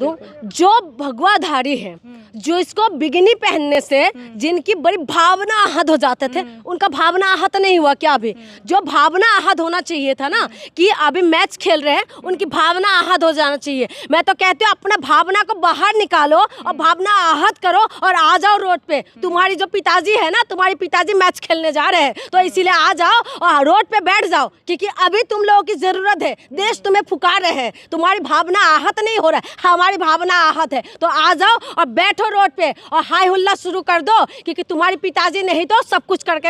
दूं, जो भगवाधारी है, जो इसको बिगनी पहनने से जिनकी बड़ी भावना आहत हो जाते थे, उनका भावना आहत नहीं हुआ क्या? अभी जो भावना आहत होना चाहिए था ना, कि अभी मैच खेल रहे हैं, उनकी भावना आहत हो जाना चाहिए। मैं तो कहती हूँ अपना भावना को बाहर निकालो और भावना आहत करो और आ जाओ रोड पे। तुम्हारी जो पिताजी है ना, तुम्हारे पिताजी मैच खेलने जा रहे हैं, तो इसीलिए आ जाओ और रोड पे बैठ जाओ, क्योंकि अभी तुम लोगों की जरूरत है। देश तुम्हें पुकार रहे हैं, तुम्हारी भावना आहत नहीं हो रहा है, हमारी भावना आहत है। तो आ जाओ और बैठो रोड पे और हाय हुल्ला शुरू कर दो, क्योंकि तुम्हारी पिताजी नहीं तो सब कुछ करके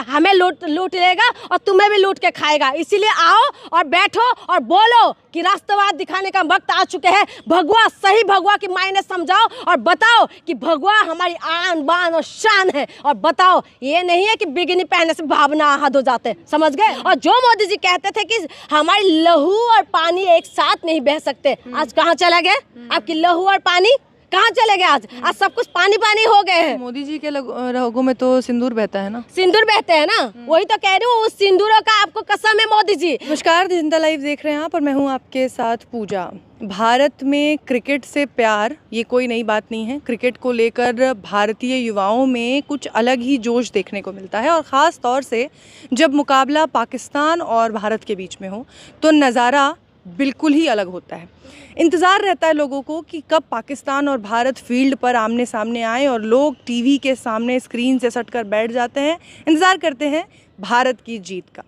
हमें लूट लेगा और तुम्हें भी लूट के खाएगा। इसीलिए आओ और बैठो और बोलो कि राष्ट्रवाद दिखाने का वक्त आ चुके हैं। भगवा, सही भगवा की मायने समझाओ और बताओ कि भगवा हमारी आन बान और शान है। और बताओ, ये नहीं है कि बिगनी पहनने से भावना आहत हो जाते हैं, समझ गए? और जो मोदी जी कहते थे कि हमारी लहू और पानी एक साथ नहीं बह सकते, आज कहाँ चले गए? आपकी लहू और पानी कहाँ चले गए? आज सब कुछ पानी पानी हो गए हैं। मोदी जी के रगों में तो सिंदूर बहता है ना, सिंदूर बहते हैं ना, वही तो कह रही हूँ, उस सिंदूरों का आपको कसम है मोदी जी। नमस्कार, जिंदा लाइव देख रहे हैं आप और मैं हूँ आपके साथ पूजा। भारत में क्रिकेट से प्यार ये कोई नई बात नहीं है। क्रिकेट को लेकर भारतीय युवाओं में कुछ अलग ही जोश देखने को मिलता है और ख़ास तौर से जब मुकाबला पाकिस्तान और भारत के बीच में हो तो नज़ारा बिल्कुल ही अलग होता है। इंतज़ार रहता है लोगों को कि कब पाकिस्तान और भारत फील्ड पर आमने सामने आए और लोग टीवी के सामने स्क्रीन से सट कर बैठ जाते हैं, इंतज़ार करते हैं भारत की जीत का।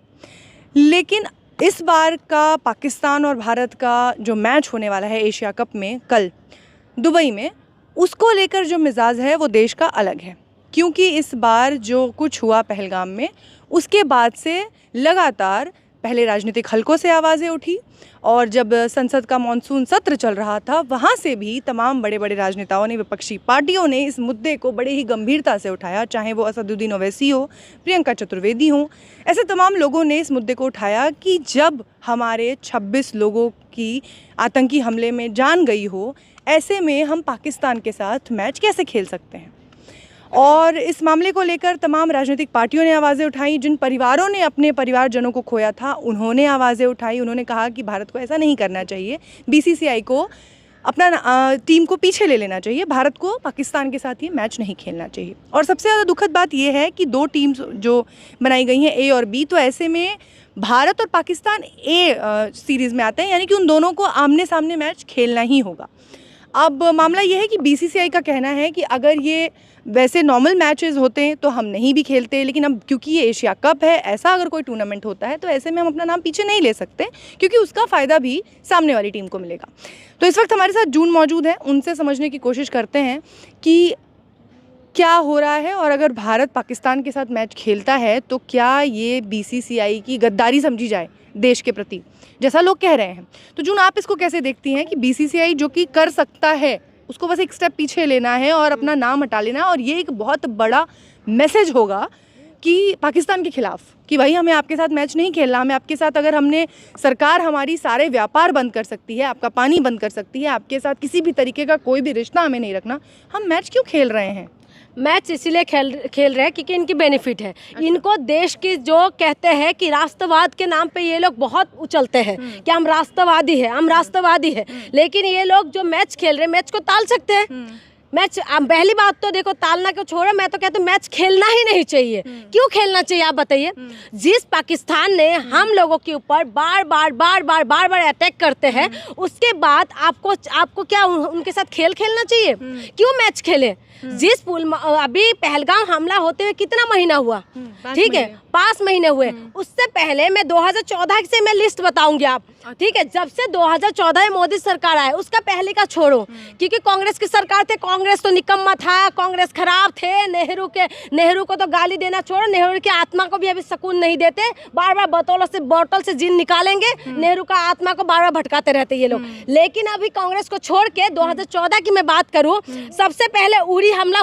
लेकिन इस बार का पाकिस्तान और भारत का जो मैच होने वाला है एशिया कप में कल दुबई में, उसको लेकर जो मिजाज है वो देश का अलग है। क्योंकि इस बार जो कुछ हुआ पहलगाम में, उसके बाद से लगातार पहले राजनीतिक हलकों से आवाज़ें उठी और जब संसद का मॉनसून सत्र चल रहा था वहाँ से भी तमाम बड़े बड़े राजनेताओं ने, विपक्षी पार्टियों ने इस मुद्दे को बड़े ही गंभीरता से उठाया। चाहे वो असदुद्दीन ओवैसी हो, प्रियंका चतुर्वेदी हो, ऐसे तमाम लोगों ने इस मुद्दे को उठाया कि जब हमारे 26 लोगों की आतंकी हमले में जान गई हो, ऐसे में हम पाकिस्तान के साथ मैच कैसे खेल सकते हैं। और इस मामले को लेकर तमाम राजनीतिक पार्टियों ने आवाज़ें उठाई। जिन परिवारों ने अपने परिवारजनों को खोया था उन्होंने आवाज़ें उठाई। उन्होंने कहा कि भारत को ऐसा नहीं करना चाहिए, बीसीसीआई को अपना टीम को पीछे ले लेना चाहिए, भारत को पाकिस्तान के साथ ये मैच नहीं खेलना चाहिए। और सबसे ज़्यादा दुखद बात यह है कि दो टीम्स जो बनाई गई हैं, ए और बी, तो ऐसे में भारत और पाकिस्तान ए सीरीज़ में आते हैं, यानी कि उन दोनों को आमने सामने मैच खेलना ही होगा। अब मामला ये है कि बीसीसीआई का कहना है कि अगर ये वैसे नॉर्मल मैचेस होते हैं तो हम नहीं भी खेलते, लेकिन अब क्योंकि ये एशिया कप है, ऐसा अगर कोई टूर्नामेंट होता है तो ऐसे में हम अपना नाम पीछे नहीं ले सकते, क्योंकि उसका फ़ायदा भी सामने वाली टीम को मिलेगा। तो इस वक्त हमारे साथ जून मौजूद है, उनसे समझने की कोशिश करते हैं कि क्या हो रहा है और अगर भारत पाकिस्तान के साथ मैच खेलता है तो क्या ये बीसीसीआई की गद्दारी समझी जाए देश के प्रति, जैसा लोग कह रहे हैं। तो जून, आप इसको कैसे देखती हैं कि बीसीसीआई जो कि कर सकता है उसको बस एक स्टेप पीछे लेना है और अपना नाम हटा लेना है, और ये एक बहुत बड़ा मैसेज होगा कि पाकिस्तान के खिलाफ कि भाई हमें आपके साथ मैच नहीं खेलना, हमें आपके साथ, अगर हमने सरकार हमारी सारे व्यापार बंद कर सकती है, आपका पानी बंद कर सकती है, आपके साथ किसी भी तरीके का कोई भी रिश्ता हमें नहीं रखना, हम मैच क्यों खेल रहे हैं? मैच इसीलिए खेल रहे हैं क्योंकि इनकी बेनिफिट है। इनको देश की जो कहते हैं कि राष्ट्रवाद के नाम पे ये लोग बहुत उछलते हैं कि हम राष्ट्रवादी है, हम राष्ट्रवादी है, लेकिन ये लोग जो मैच खेल रहे हैं, मैच को टाल सकते हैं। मैच, पहली बात तो देखो, टालना क्यों छोड़ो, मैं तो कहती हूँ मैच खेलना ही नहीं चाहिए। क्यों खेलना चाहिए आप बताइए? जिस पाकिस्तान ने हम लोगों के ऊपर बार बार अटैक करते हैं, उसके बाद आपको क्या उनके साथ खेलना चाहिए? क्यों मैच खेले? जिस अभी पहलगाम हमला होते हुए कितना महीना हुआ? ठीक है, 5 महीने हुए। उससे पहले मैं 2014 से मैं लिस्ट बताऊंगी आप, ठीक है? जब से 2014 में मोदी सरकार आए, उसका पहले का छोड़ो, क्योंकि कांग्रेस की सरकार थे, कांग्रेस तो निकम्मा था, कांग्रेस खराब थे। नेहरू को तो गाली देना छोड़ो, नेहरू की आत्मा को भी अभी सुकून नहीं देते, बार बार बोतल से जिन निकालेंगे, नेहरू का आत्मा को बार बार भटकाते रहते ये लोग। लेकिन अभी कांग्रेस को छोड़ के 2014 की मैं बात करूं, सबसे पहले उरी हमला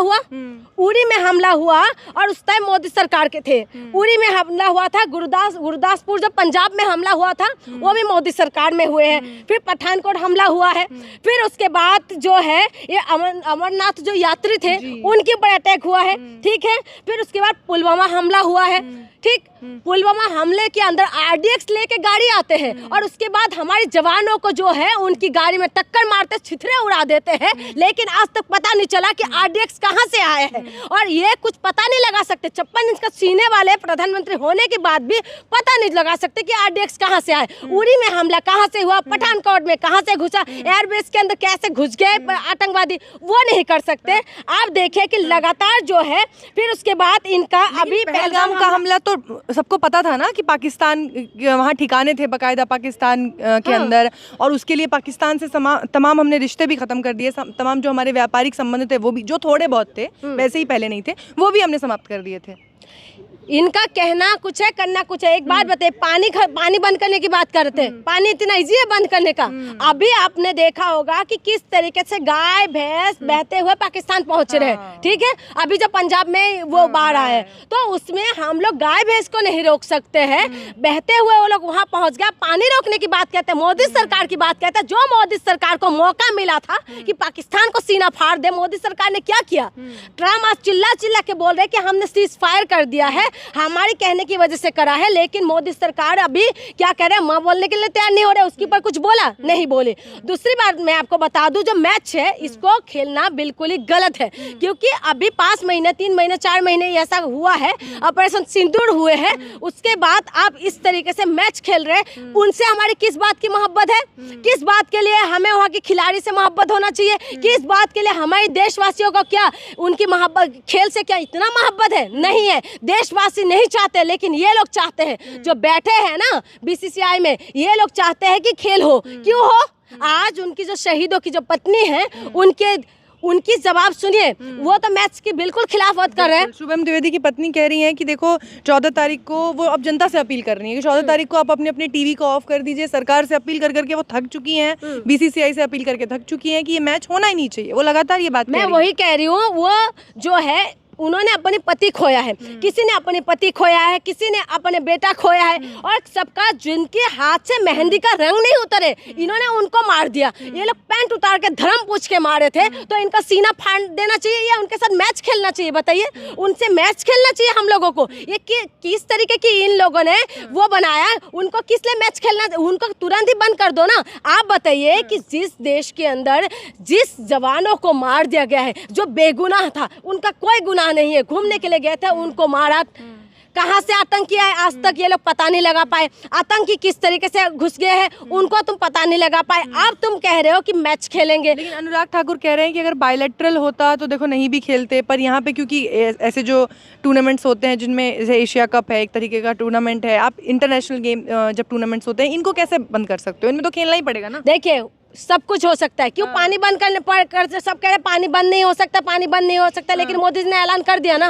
हुआ और उस टाइम मोदी सरकार के थे। उरी में हमला हुआ था, गुरदासपुर जो पंजाब में हमला हुआ था वो भी मोदी सरकार में हुए हैं। फिर पठानकोट हमला हुआ है, फिर उसके बाद जो है ये अमरनाथ जो यात्री थे उनके ऊपर अटैक हुआ है, ठीक है? फिर उसके बाद पुलवामा हमला हुआ है, ठीक? पुलवामा हमले के अंदर आरडीएक्स लेके गाड़ी आते हैं और उसके बाद हमारे जवानों को जो है उनकी गाड़ी में टक्कर मारते छितरे उड़ा देते हैं, लेकिन आज तक पता नहीं चला कि आरडीएक्स कहां से आए हैं। और ये कुछ पता नहीं लगा सकते, 56 इंच का सीने वाले प्रधानमंत्री होने के बाद भी पता नहीं लगा सकते कि आरडीएक्स कहां से आए। उरी में हमला कहां से हुआ, पठानकोट में कहां से घुसा, एयरबेस के अंदर कैसे घुस गए आतंकवादी, वो नहीं कर सकते। आप देखें कि लगातार जो है, फिर उसके बाद इनका अभी पहलगाम का हमला तो सबको पता था ना कि पाकिस्तान वहाँ ठिकाने थे बाकायदा पाकिस्तान के अंदर, और उसके लिए पाकिस्तान से तमाम हमने रिश्ते भी खत्म कर दिए, तमाम जो हमारे व्यापारिक संबंध थे वो भी, जो थोड़े बहुत थे वैसे ही पहले नहीं थे, वो भी हमने समाप्त कर दिए थे। इनका कहना कुछ है, करना कुछ है। एक बात बताइए, पानी बंद करने की बात करते हैं, पानी इतना इजी है बंद करने का? अभी आपने देखा होगा कि किस तरीके से गाय भैंस बहते हुए पाकिस्तान पहुंच रहे हैं, ठीक है। अभी जब पंजाब में वो बाढ़ आया तो उसमें हम लोग गाय भैंस को नहीं रोक सकते हैं, बहते हुए वो लोग वहां पहुंच गया। पानी रोकने की बात कहते हैं, मोदी सरकार की बात कहते हैं। जो मोदी सरकार को मौका मिला था कि पाकिस्तान को सीना फाड़ दे, मोदी सरकार ने क्या किया? ट्रम्प आज चिल्ला के बोल रहे कि हमने सीज फायर कर दिया है, हमारे कहने की वजह से करा है, लेकिन मोदी सरकार अभी क्या कह रहे हैं, मां बोलने के लिए तैयार नहीं हो रहे। उसके ऊपर कुछ बोला नहीं बोले। दूसरी बात मैं आपको बता दूं, जो मैच है इसको खेलना बिल्कुल ही गलत है, क्योंकि अभी 5 महीने 3 महीने 4 महीने ऐसा हुआ है, ऑपरेशन सिंदूर हुए हैं, उसके बाद आप इस तरीके से मैच खेल रहे हैं। उनसे हमारी किस बात की मोहब्बत है? किस बात के लिए हमें वहाँ के खिलाड़ी से मोहब्बत होना चाहिए? किस बात के लिए हमारे देशवासियों को क्या उनकी मोहब्बत, खेल से क्या इतना मोहब्बत है? नहीं है। देशवासी नहीं चाहते, लेकिन ये लोग चाहते हैं, जो बैठे हैं ना बीसीसीआई में, ये लोग चाहते हैं कि खेल हो। क्यों हो? आज उनकी जो शहीदों की जो पत्नी है, उनकी जवाब सुनिए, वो तो मैच के बिल्कुल खिलाफ बात कर रहे हैं। शुभम द्विवेदी की पत्नी कह रही हैं कि देखो 14 तारीख को वो अब जनता से अपील कर रही है कि 14 तारीख को आप अपने टीवी को ऑफ कर दीजिए। सरकार से अपील कर करके वो थक चुकी हैं, बीसीसीआई से अपील करके थक चुकी हैं कि ये मैच होना ही नहीं चाहिए। वो लगातार ये बात मैं वही कह रही हूँ, वो जो है उन्होंने अपने पति खोया है, किसी ने अपने पति खोया है, किसी ने अपने बेटा खोया है, और सबका जिनके हाथ से मेहंदी का रंग नहीं उतरे, इन्होंने उनको मार दिया। ये लोग पैंट उतार के धर्म पूछ के मारे थे, तो इनका सीना फाड़ देना चाहिए या उनके साथ मैच खेलना चाहिए? बताइए, उनसे मैच खेलना चाहिए हम लोगों को। ये किस तरीके की इन लोगों ने वो बनाया, उनको किस लिए मैच खेलना? उनको तुरंत ही बंद कर दो ना। आप बताइए कि जिस देश के अंदर जिस जवानों को मार दिया गया है, जो बेगुनाह था, उनका कोई गुनाह नहीं है, घूमने के लिए गए थे, उनको मारा। कहां से आतंकी आए आज तक ये लोग पता नहीं लगा पाए। आतंकी किस तरीके से घुस गए हैं उनको तुम पता नहीं लगा पाए। अब तुम कह रहे हो कि मैच खेलेंगे। लेकिन अनुराग ठाकुर कह रहे हैं कि अगर बायलैटरल होता तो देखो नहीं भी खेलते, पर यहाँ पे क्योंकि ऐसे जो टूर्नामेंट्स होते हैं जिनमें जैसे एशिया कप है, एक तरीके का टूर्नामेंट है, आप इंटरनेशनल गेम जब टूर्नामेंट्स होते हैं, इनको कैसे बंद कर सकते हो? इनमें तो खेलना ही पड़ेगा ना। देखिए, सब कुछ हो सकता है, क्यों पानी बंद करने पर सब कह रहे पानी बंद नहीं हो सकता, पानी बंद नहीं हो सकता, लेकिन मोदी जी ने ऐलान कर दिया ना।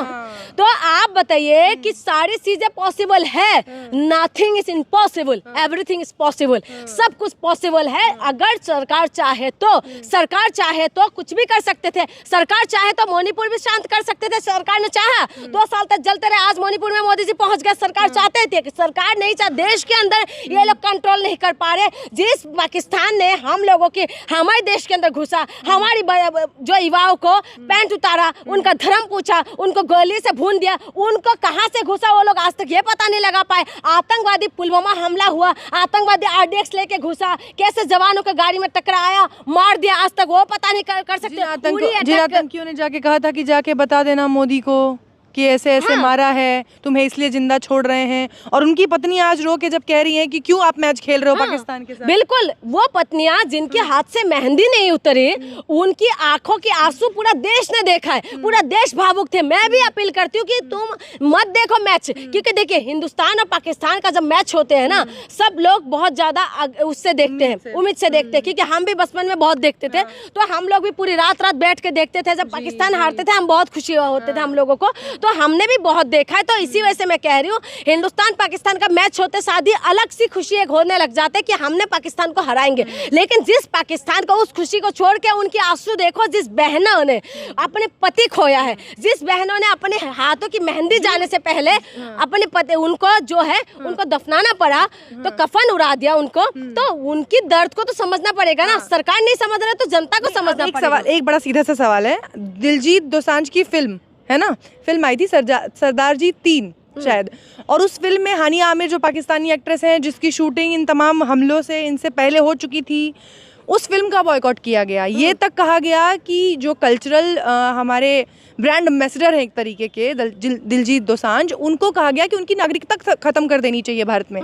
तो आप बताइए कि सारी चीजें पॉसिबल है। Nothing is impossible, everything is possible. सब कुछ पॉसिबल है अगर सरकार चाहे तो। सरकार चाहे तो कुछ भी कर सकते थे। सरकार चाहे तो मणिपुर भी शांत कर सकते थे। सरकार ने चाहा, 2 साल तक जलते रहे, आज मणिपुर में मोदी जी पहुंच गए। सरकार चाहते थे, सरकार नहीं चाहती, देश के अंदर ये लोग कंट्रोल नहीं कर पा रहे। जिस पाकिस्तान ने हम लोगों की हमारे देश के अंदर घुसा, हमारी जो युवाओं को पैंट उतारा, उनका धर्म पूछा, उनको गोली से भून दिया, उनको कहां से घुसा वो लोग आज तक ये पता नहीं लगा पाए। आतंकवादी पुलवामा हमला हुआ, आतंकवादी आरडीएक्स लेके घुसा, कैसे जवानों के गाड़ी में टकराया, मार दिया, आज तक वो पता नहीं कर सकते। आतंकियों ने जाके कहा था कि जाके बता देना मोदी को कि ऐसे ऐसे मारा है, तुम्हें इसलिए जिंदा छोड़ रहे हैं। और उनकी पत्नी आज रो के जब कह रही हैं कि क्यों आप मैच खेल रहे हो पाकिस्तान के साथ। बिल्कुल, वो पत्नियां जिनके हाथ से मेहंदी नहीं उतरी, उनकी आंखों के आंसू पूरा देश ने देखा है, पूरा देश भावुक थे। मैं भी अपील करती हूँ कि तुम मत देखो मैच, क्योंकि देखिए हिंदुस्तान और पाकिस्तान का जब मैच होते हैं ना, सब लोग बहुत ज्यादा उससे देखते हैं, उम्मीद से देखते हैं, क्योंकि हम भी बचपन में बहुत देखते थे। तो हम लोग भी पूरी रात बैठ के देखते थे। जब पाकिस्तान हारते थे हम बहुत खुशी होते थे हम लोगों को, तो हमने भी बहुत देखा है। तो इसी वजह से मैं कह रही हूँ, हिंदुस्तान पाकिस्तान का मैच होते साथ ही अलग सी खुशी एक होने लग जाते कि हमने पाकिस्तान को हराएंगे। लेकिन जिस पाकिस्तान को उस खुशी को छोड़ के उनके आंसू देखो, जिस बहनों ने अपने पति खोया है, जिस बहनों ने अपने हाथों की मेहंदी जाने से पहले अपने पति, उनको जो है उनको दफनाना पड़ा, तो कफन उड़ा दिया उनको, तो उनकी दर्द को तो समझना पड़ेगा ना। सरकार नहीं समझ रहा तो जनता को समझना पड़ेगा। एक बड़ा सीधा सा सवाल है, दिलजीत दोसांझ की फिल्म है ना, फिल्म आई थी सरदार जी 3, शायद, और उस फिल्म में हानिया आमिर जो पाकिस्तानी एक्ट्रेस हैं जिसकी शूटिंग इन तमाम हमलों से इनसे पहले हो चुकी थी, उस फिल्म का बॉयकॉट किया गया। ये तक कहा गया कि जो कल्चरल हमारे ब्रांड एम्बेसडर हैं एक तरीके के दिलजीत दोसांझ, उनको कहा गया कि उनकी नागरिकता ख़त्म कर देनी चाहिए भारत में,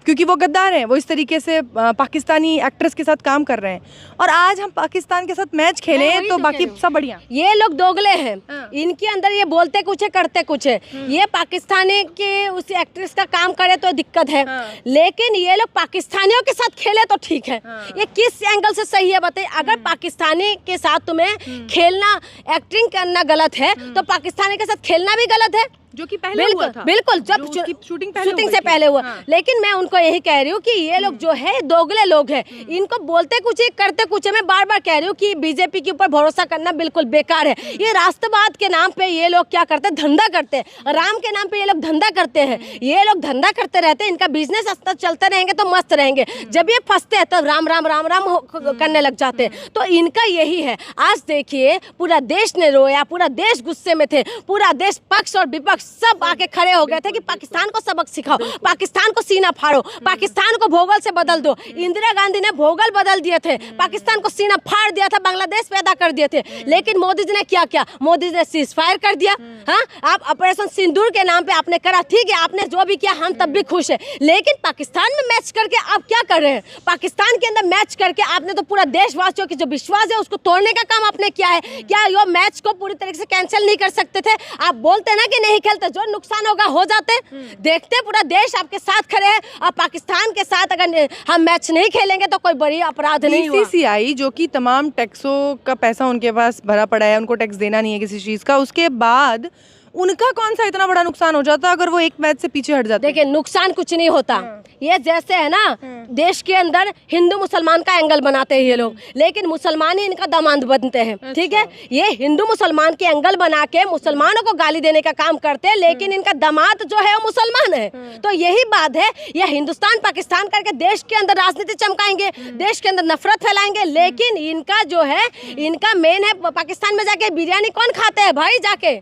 क्योंकि वो गद्दार हैं, वो इस तरीके से पाकिस्तानी एक्ट्रेस के साथ काम कर रहे हैं। और आज हम पाकिस्तान के साथ मैच खेलें तो बाकी सब बढ़िया। ये लोग दोगले हैं, इनके अंदर ये बोलते कुछ है करते कुछ है। ये पाकिस्तानी के उस एक्ट्रेस का काम करे तो दिक्कत है, लेकिन ये लोग पाकिस्तानियों के साथ खेले तो ठीक है। ये किस एंगल से सही है बताइए? अगर पाकिस्तानी के साथ तुम्हें खेलना, एक्टिंग करना गलत है, तो पाकिस्तानी के साथ खेलना भी गलत है, जो कि पहले हुआ था। बिल्कुल, जब शूटिंग से पहले हुआ। लेकिन मैं उनको यही कह रही हूँ कि ये लोग जो है दोगले लोग हैं, इनको बोलते कुछ है करते कुछ है। मैं बार बार कह रही हूँ कि बीजेपी के ऊपर भरोसा करना बिल्कुल बेकार है। ये राष्ट्रवाद के नाम पे ये लोग क्या करते हैं, धंधा करते हैं। राम के नाम पे ये लोग धंधा करते हैं, ये लोग धंधा करते रहते हैं। इनका बिजनेस अस्तर चलते रहेंगे तो मस्त रहेंगे, जब ये फंसते हैं तो राम राम राम राम करने लग जाते हैं। तो इनका यही है। आज देखिए पूरा देश ने रोया, पूरा देश गुस्से में थे, पूरा देश पक्ष और विपक्ष सब आके खड़े हो गए थे कि पाकिस्तान को सबक सिखाओ, पाकिस्तान को सीना फाड़ो, पाकिस्तान को भूगोल से बदल दो। इंदिरा गांधी ने भूगोल बदल दिए थे, पाकिस्तान को सीना फाड़ दिया था, बांग्लादेश पैदा कर दिए थे। लेकिन मोदी जी ने क्या किया? मोदी जी ने सीज फायर कर दिया। हाँ, आप ऑपरेशन सिंदूर के नाम पे आपने करा, ठीक है, आपने जो भी किया हम तब भी खुश है। लेकिन पाकिस्तान में मैच करके आप क्या कर रहे हैं? पाकिस्तान के अंदर मैच करके आपने तो पूरा देशवासियों की जो विश्वास है उसको तोड़ने का काम आपने किया है। क्या ये मैच को पूरी तरीके से कैंसिल नहीं कर सकते थे? आप बोलते ना कि नहीं खेलते, जो नुकसान होगा हो जाते। देखते पूरा देश आपके साथ खड़े हैं, और पाकिस्तान के साथ अगर हम मैच नहीं खेलेंगे तो कोई बड़ी अपराध नहीं हुआ। बीसीसीआई जो कि तमाम टैक्सों का पैसा उनके पास भरा पड़ा है, उनको टैक्स देना नहीं है किसी चीज़ का, उसके बाद उनका कौन सा इतना बड़ा नुकसान हो जाता अगर वो एक मैच से पीछे हट जाते? देखिए, नुकसान कुछ नहीं होता। ये जैसे है ना, देश के अंदर हिंदू मुसलमान का एंगल बनाते हैं ये लोग, लेकिन मुसलमान ही इनका दामाद बनते हैं। ठीक है, ये हिंदू मुसलमान के एंगल बना के मुसलमानों को गाली देने का काम करते हैं, लेकिन इनका दामाद जो है वो मुसलमान है। तो यही बात है, ये हिंदुस्तान पाकिस्तान करके देश के अंदर राजनीति चमकाएंगे, देश के अंदर नफरत फैलाएंगे। लेकिन इनका जो है, इनका मेन है, पाकिस्तान में जाके बिरयानी कौन खाते हैं भाई जाके?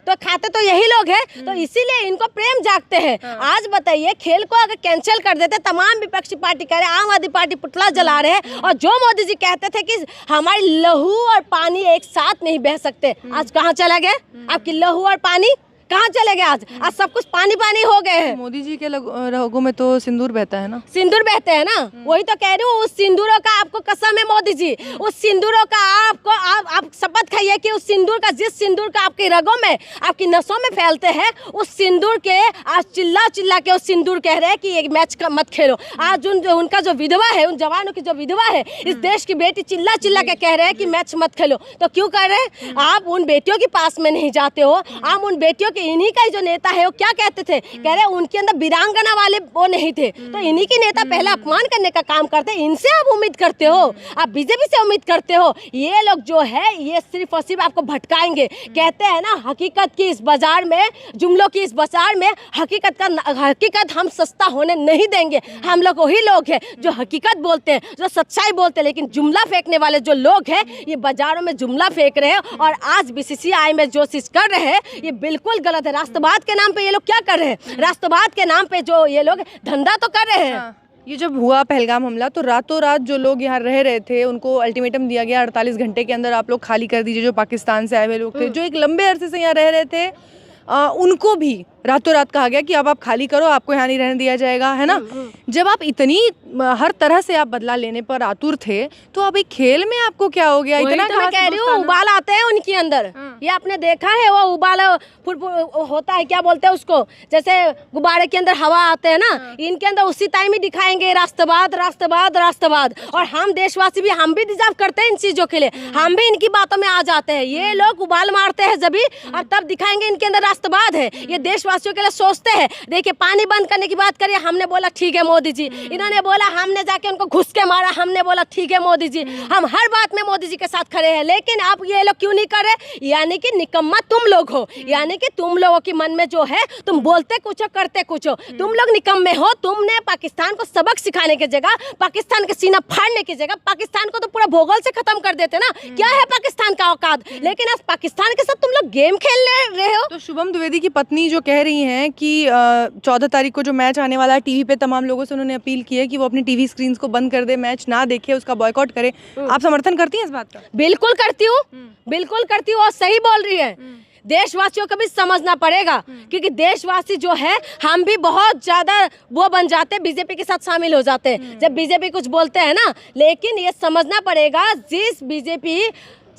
तो खाते तो यही लोग हैं। तो इसीलिए इनको प्रेम जागते हैं। आज बताइए, खेल को अगर कैंसिल कर देते, तमाम विपक्षी पार्टी कह रहे, आम आदमी पार्टी पुतला जला रहे हैं, और जो मोदी जी कहते थे कि हमारी लहू और पानी एक साथ नहीं बह सकते, आज कहाँ चला गया आपकी लहू और पानी? कहाँ चले गए? आज सब कुछ पानी पानी हो गए हैं। मोदी जी के रगों में तो सिंदूर बहता है ना, सिंदूर बहते हैं ना, वही तो कह रही हूँ। उस सिंदूरों का आपको कसम है मोदी जी, उस सिंदूरों का आपको आप शपथ खाइए कि उस सिंदूर का, जिस सिंदूर का आपके रगों में, आपकी नसों में फैलते हैं, उस सिंदूर के आज चिल्ला चिल्ला के उस सिंदूर कह रहे हैं कि एक मैच का मत खेलो। आज उनका जो विधवा है, उन जवानों की जो विधवा है, इस देश की बेटी चिल्ला चिल्ला के कह रहे हैं कि मैच मत खेलो। तो क्यों कर रहे हैं? आप उन बेटियों के पास में नहीं जाते हो। आप उन बेटियों के, इन्हीं का जो नेता है वो क्या कहते थे, कह रहे उनके अंदर वीरांगना वाले वो नहीं थे। तो इन्हीं के नेता पहले अपमान करने का काम करते हैं। इनसे आप उम्मीद करते हो, आप बीजेपी से उम्मीद करते हो? ये लोग जो है ये सिर्फ और सिर्फ आपको भटकाएंगे। कहते हैं ना, हकीकत की इस बाजार में, जुमलों की इस बाजार में हकीकत हम सस्ता होने नहीं देंगे। हम लोग वही लोग हैं जो हकीकत बोलते हैं, जो सच्चाई बोलते हैं, लेकिन जुमला फेंकने वाले जो लोग हैं ये बाजारों में जुमला फेंक रहे हैं। और आज बीसीसीआई में जो चीज कर रहे हैं ये बिल्कुल गलत है। राष्ट्रवाद के नाम पे ये लोग क्या कर रहे हैं? राष्ट्रवाद के नाम पे जो ये लोग धंधा तो कर रहे हैं। ये जब हुआ पहलगाम हमला तो रातों रात जो लोग यहाँ रह रहे थे उनको अल्टीमेटम दिया गया, 48 घंटे के अंदर आप लोग खाली कर दीजिए। जो पाकिस्तान से आए हुए लोग थे, जो एक लंबे अरसे से यहाँ रह रहे थे, उनको भी रातों रात कहा गया कि अब आप खाली करो, आपको यहाँ नहीं रहने दिया जाएगा, है ना। जब आप इतनी हर तरह से आप बदला लेने पर आतुर थे, तो अब एक खेल में आपको क्या हो गया? इतना तो मैं कह रही हूँ, उबाल आते हैं उनके अंदर। ये आपने देखा है, वो उबाल होता है, क्या बोलते हैं उसको, जैसे गुब्बारे के अंदर हवा आते हैं ना, इनके अंदर उसी टाइम ही दिखाएंगे राष्ट्रवाद राष्ट्रवाद राष्ट्रवाद। और हम देशवासी भी, हम भी डिजर्व करते हैं इन चीजों के लिए, हम भी इनकी बातों में आ जाते हैं। ये लोग उबाल मारते हैं जब भी, और तब दिखाएंगे इनके अंदर राष्ट्रवाद है। ये देशवासियों के लिए सोचते हैं। देखिए, पानी बंद करने की बात करिए, हमने बोला ठीक है मोदी जी, इन्होंने बोला हमने जाके उनको घुस के मारा, हमने बोला ठीक है मोदी जी, हम हर बात में मोदी जी के साथ खड़े हैं। लेकिन आप ये लोग क्यों नहीं कर रहे? यानी कि निकम्मा तुम लोग हो, यानी कि तुम लोगों के मन में जो है, तुम बोलते कुछ हो करते कुछ हो, तुम लोग निकम्मे हो। तुमने पाकिस्तान को सबक सिखाने की जगह, पाकिस्तान का सीना फाड़ने की जगह, पाकिस्तान को तो पूरा भूगोल से खत्म कर देते ना। क्या है पाकिस्तान का औकात? लेकिन आज पाकिस्तान के साथ तुम लोग गेम खेल रहे हो। तो शुभम द्विवेदी की पत्नी जो कह कह रही हैं कि 14 तारीख को जो मैच आने वाला है, टीवी पे तमाम लोगों से उन्होंने अपील की है कि वो अपनी टीवी स्क्रीन्स को बंद कर दे, मैच ना देखे, उसका बॉयकॉट करे। आप समर्थन करती हैं इस बात का? बिल्कुल करती हूँ, बिल्कुल करती हूँ, और सही बोल रही है। देशवासियों को भी समझना पड़ेगा, क्योंकि देशवासी जो है हम भी बहुत ज़्यादा वो बन जाते हैं, बीजेपी के साथ शामिल हो जाते हैं जब बीजेपी कुछ बोलते हैं ना। लेकिन ये समझना पड़ेगा, जिस बीजेपी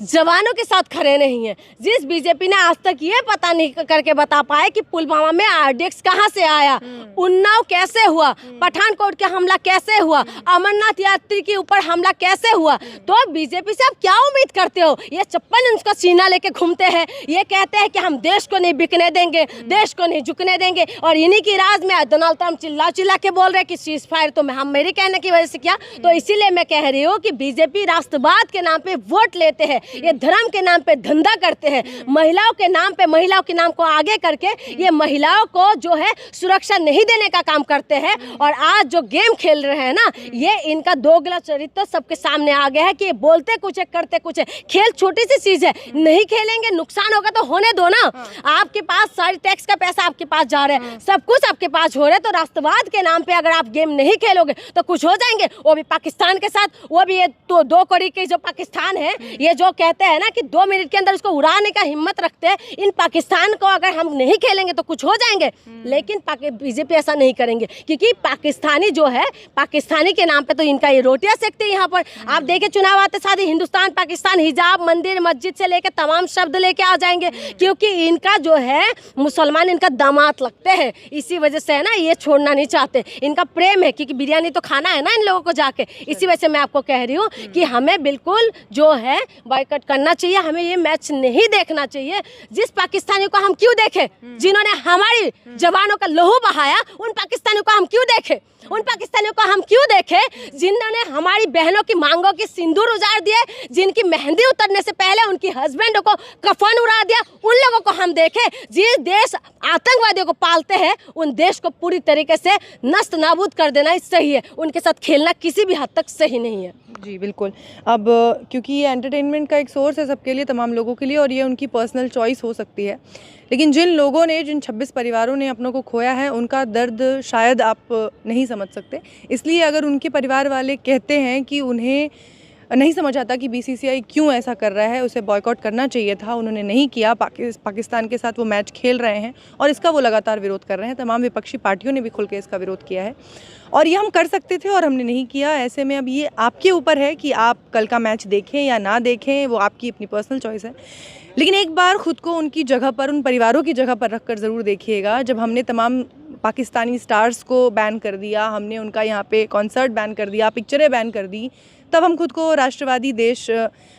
जवानों के साथ खड़े नहीं है, जिस बीजेपी ने आज तक ये पता नहीं करके बता पाए कि पुलवामा में आरडीएक्स कहाँ से आया, उन्नाव कैसे हुआ, पठानकोट के हमला कैसे हुआ, अमरनाथ यात्री के ऊपर हमला कैसे हुआ, तो बीजेपी से आप क्या उम्मीद करते हो? ये 56 इंच का सीना लेके घूमते हैं, ये कहते हैं कि हम देश को नहीं बिकने देंगे, देश को नहीं झुकने देंगे, और इन्हीं की राज में डोनाल्ड ट्रंप चिल्ला चिल्ला के बोल रहे हैं कि सीज फायर तो हम मेरे कहने की वजह से किया। तो इसीलिए मैं कह रही हूँ कि बीजेपी राष्ट्रवाद के नाम पे वोट लेते हैं, ये धर्म के नाम पे धंधा करते हैं, महिलाओं के नाम पे, महिलाओं के नाम को आगे करके ये महिलाओं को जो है सुरक्षा नहीं देने का काम करते हैं। और आज जो गेम खेल रहे हैं ना, ये इनका दोगला चरित्र सबके सामने आ गया है कि ये बोलते कुछ है, करते कुछ है। खेल छोटी सी चीज है, नहीं खेलेंगे नुकसान होगा तो होने दो ना। आपके पास सारी टैक्स का पैसा आपके पास जा रहा है, सब कुछ आपके पास हो रहा है, तो राष्ट्रवाद के नाम पे अगर आप गेम नहीं खेलोगे तो कुछ हो जाएंगे, वो भी पाकिस्तान के साथ। वो भी ये तो 2 करोड़ के जो पाकिस्तान है, ये जो कहते हैं ना कि 2 मिनट के अंदर उसको उड़ाने का हिम्मत रखते हैं, इन पाकिस्तान को अगर हम नहीं खेलेंगे तो कुछ हो जाएंगे। लेकिन बीजेपी ऐसा नहीं करेंगे, क्योंकि पाकिस्तानी जो है, पाकिस्तानी के नाम पे तो इनका ये रोटियां सेकते हैं यहाँ पर। आप देखिए चुनाव आते साथ हिंदुस्तान पाकिस्तान, हिजाब, मंदिर मस्जिद से लेके तमाम शब्द लेके आ जाएंगे, क्योंकि इनका जो है मुसलमान इनका दामाद लगते हैं, इसी वजह से है ना ये छोड़ना नहीं चाहते। इनका प्रेम है, क्योंकि बिरयानी तो खाना है ना इन लोगों को जाके। इसी वजह से मैं आपको कह रही हूँ कि हमें बिल्कुल जो है बॉयकॉट करना चाहिए, हमें ये मैच नहीं देखना चाहिए। जिस पाकिस्तानियों को हम क्यों देखें, जिन्होंने हमारी जवानों का लहू बहाया, उन पाकिस्तानियों को हम क्यों देखें? उन पाकिस्तानियों को हम क्यों देखें जिन्होंने हमारी बहनों की मांगों की सिंदूर उजाड़ दिए, जिनकी मेहंदी उतरने से पहले उनकी हस्बैंडों को कफन उड़ा दिया, उन लोगों को हम देखें। जिस देश आतंकवादियों को पालते हैं, उन देश को पूरी तरीके से नष्ट नाबूद कर देना ही सही है, उनके साथ खेलना किसी भी हद तक सही नहीं है। जी बिल्कुल। अब क्योंकि ये एंटरटेनमेंट का एक सोर्स है सबके लिए, तमाम लोगों के लिए, और ये उनकी पर्सनल चॉइस हो सकती है, लेकिन जिन लोगों ने, जिन 26 परिवारों ने अपनों को खोया है, उनका दर्द शायद आप नहीं समझ सकते। इसलिए अगर उनके परिवार वाले कहते हैं कि उन्हें नहीं समझ आता कि बीसीसीआई क्यों ऐसा कर रहा है, उसे बॉयकॉट करना चाहिए था, उन्होंने नहीं किया, पाकिस्तान के साथ वो मैच खेल रहे हैं और इसका वो लगातार विरोध कर रहे हैं। तमाम विपक्षी पार्टियों ने भी खुल के इसका विरोध किया है, और ये हम कर सकते थे और हमने नहीं किया। ऐसे में अब ये आपके ऊपर है कि आप कल का मैच देखें या ना देखें, वो आपकी अपनी पर्सनल चॉइस है। लेकिन एक बार खुद को उनकी जगह पर, उन परिवारों की जगह पर रखकर ज़रूर देखिएगा। जब हमने तमाम पाकिस्तानी स्टार्स को बैन कर दिया, हमने उनका यहाँ पे कॉन्सर्ट बैन कर दिया, पिक्चरें बैन कर दी, तब हम खुद को राष्ट्रवादी देश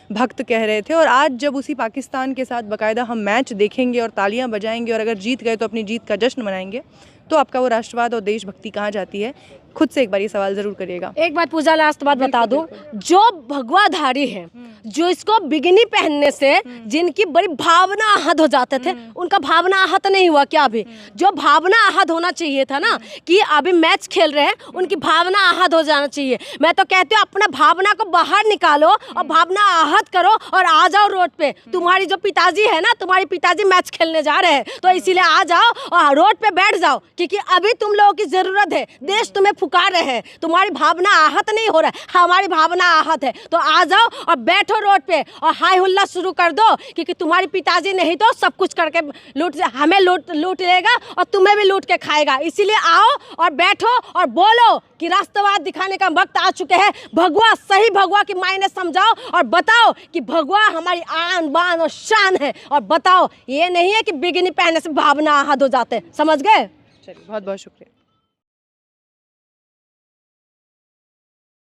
भक्त कह रहे थे। और आज जब उसी पाकिस्तान के साथ बाकायदा हम मैच देखेंगे और तालियां बजाएंगे, और अगर जीत गए तो अपनी जीत का जश्न मनाएंगे, तो आपका वो राष्ट्रवाद और देशभक्ति कहाँ जाती है? खुद से एक बार ये सवाल जरूर करिएगा। एक बात पूजा, लास्ट बात बता दूं, जो भगवाधारी है, जो इसको बिगनी पहनने से जिनकी बड़ी भावना आहत हो जाते थे, उनका भावना आहत नहीं हुआ क्या? अभी जो भावना आहत होना चाहिए था ना, कि अभी मैच खेल रहे हैं, उनकी भावना आहत हो जाना चाहिए। मैं तो कहती हूँ अपना भावना को बाहर निकालो और भावना आहत करो और आ जाओ रोड पे। तुम्हारी जो पिताजी है ना, तुम्हारे पिताजी मैच खेलने जा रहे हैं, तो इसीलिए आ जाओ और रोड पे बैठ जाओ, क्योंकि अभी तुम लोगों की जरूरत है। देश तुम्हें पुकार रहे हैं, तुम्हारी भावना आहत नहीं हो रहा है, हमारी भावना आहत है, तो आ जाओ और बैठो रोड पे और हाय हुल्ला शुरू कर दो, क्योंकि तुम्हारी पिताजी नहीं तो सब कुछ करके हमें लूट लेगा और तुम्हें भी लूट के खाएगा। इसीलिए आओ और बैठो और बोलो कि राष्ट्रवाद दिखाने का वक्त आ चुके हैं। भगवा, सही भगवा की मायने समझाओ और बताओ कि भगवा हमारी आन बान और शान है, और बताओ ये नहीं है कि बिगनी पहनने से भावना आहत हो जाते। समझ गए? चलिए, बहुत बहुत शुक्रिया।